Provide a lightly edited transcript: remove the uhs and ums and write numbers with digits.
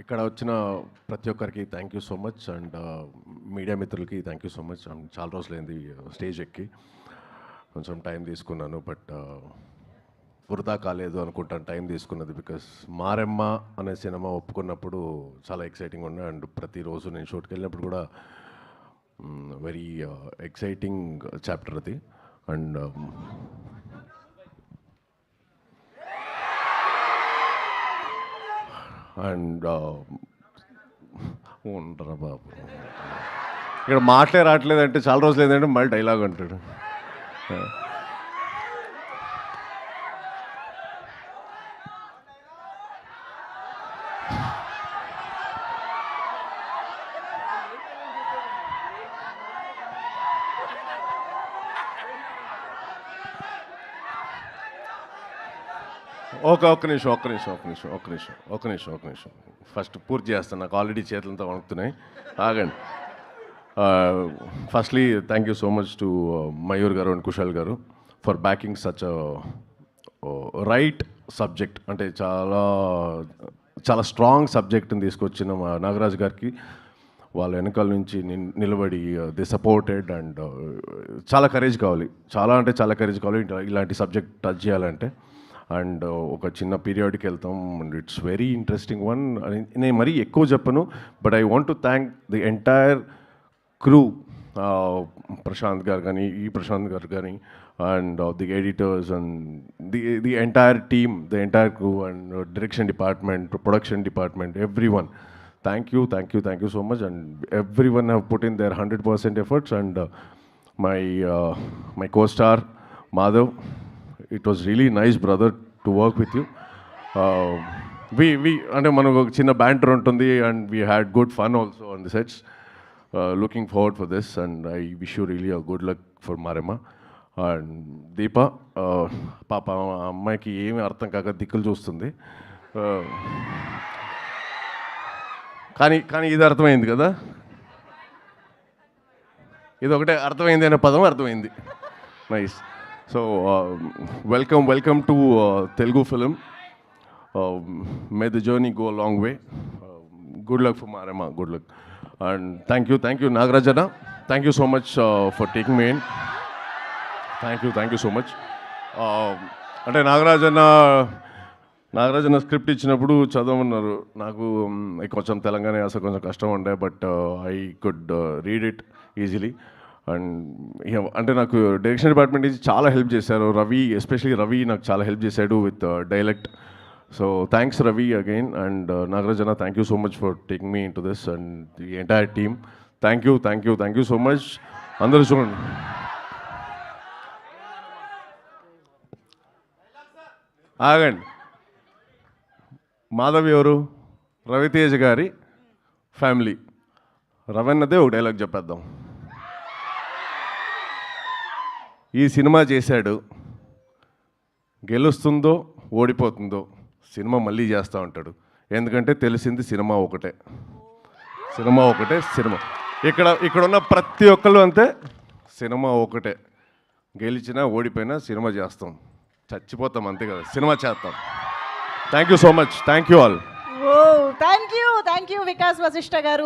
ఇక్కడ వచ్చిన ప్రతి ఒక్కరికి thank you so much and media మిత్రులకి థ్యాంక్ యూ సో మచ్. చాలా రోజులైంది స్టేజ్ ఎక్కి, కొంచెం టైం తీసుకున్నాను, బట్ వృధా కాలేదు అనుకుంటాను టైం తీసుకున్నది. బికాస్ మారెమ్మ అనే సినిమా ఒప్పుకున్నప్పుడు చాలా ఎక్సైటింగ్ ఉండే, అండ్ ప్రతిరోజు నేను షూట్కి వెళ్ళినప్పుడు కూడా వెరీ ఎక్సైటింగ్ చాప్టర్ అది. అండ్ అండ్ ఉండరా బాబు, ఇక్కడ మాటలే రావట్లేదంటే చాలా రోజులు ఏంటంటే మళ్ళీ డైలాగ్ అంటాడు. ఒక్క నిమిషం ఫస్ట్ పూర్తి చేస్తాను. నాకు ఆల్రెడీ చేతులంతా వణుకుతున్నాయి, ఆగండి. Firstly thank you so much to Mayur గారు అండ్ కుషాల్ గారు for backing such right subject. అంటే చాలా చాలా స్ట్రాంగ్ సబ్జెక్ట్ని తీసుకొచ్చిన మా నాగరాజ్ గారికి వాళ్ళ వెనకాల నుంచి నిలబడి ది సపోర్టెడ్. అండ్ చాలా కరేజ్ కావాలి, చాలా కరేజ్ కావాలి ఇలాంటి సబ్జెక్ట్ టచ్ చేయాలంటే. అండ్ ఒక చిన్న పీరియాడ్కి వెళ్తాం and it's very interesting one. నేను మరీ ఎక్కువ చెప్పను, but I want to thank the entire crew, Prashanth garu కానీ, ప్రశాంత్ గారు కానీ, and the editors and the entire team, the entire crew and direction department, production department, every one. Thank you so much, and everyone have put in their 100% efforts. And my co-star Madhav, it was really nice, brother, to work with you. We అంటే మనకు ఒక చిన్న banter ఉంటుంది, and we had good fun also on the sets. Looking forward for this, and I wish you really a good luck for Maremma. And Deepa, పాప అమ్మాయికి ఏమీ అర్థం కాక దిక్కులు చూస్తుంది, కానీ ఇది అర్థమైంది కదా, ఇది ఒకటే అర్థమైంది అనే పదం అర్థమైంది. Nice. So welcome to Telugu film. May the journey go long way. Good luck for Maremma, good luck. And thank you నాగరాజన్న, thank you so much for taking me in. Thank you so much. అంటే నాగరాజన్న script ఇచ్చినప్పుడు చదవమన్నారు. నాకు కొంచెం తెలంగాణ యాస కొంచెం కష్టం ఉండే, but I could read it easily. And అంటే నాకు డైరెక్షన్ డిపార్ట్మెంట్ నుంచి చాలా హెల్ప్ చేశారు. ఎస్పెషలీ రవి నాకు చాలా హెల్ప్ చేశాడు with dialect. So thanks Ravi again. And నాగరాజన్న, thank you so much for taking me in to this and the entire team. Thank you so much. అందరూ చూడండి. ఆగండి. మాధవ్ ఎవరు? రవితేజ గారి ఫ్యామిలీ. రవన్నదే ఒక డైలాగ్ చెప్పేద్దాం. ఈ సినిమా చేశాడు, గెలుస్తుందో ఓడిపోతుందో సినిమా మళ్ళీ చేస్తూ ఉంటాడు. ఎందుకంటే తెలిసింది సినిమా ఒకటే. ఇక్కడ ఉన్న ప్రతి ఒక్కళ్ళు అంతే. సినిమా ఒకటే, గెలిచినా ఓడిపోయినా సినిమా చేస్తాం, చచ్చిపోతాం అంతే కదా, సినిమా చేస్తాం. Thank you so much. Thank you all. Oh, thank you, Vikas Vasishta garu.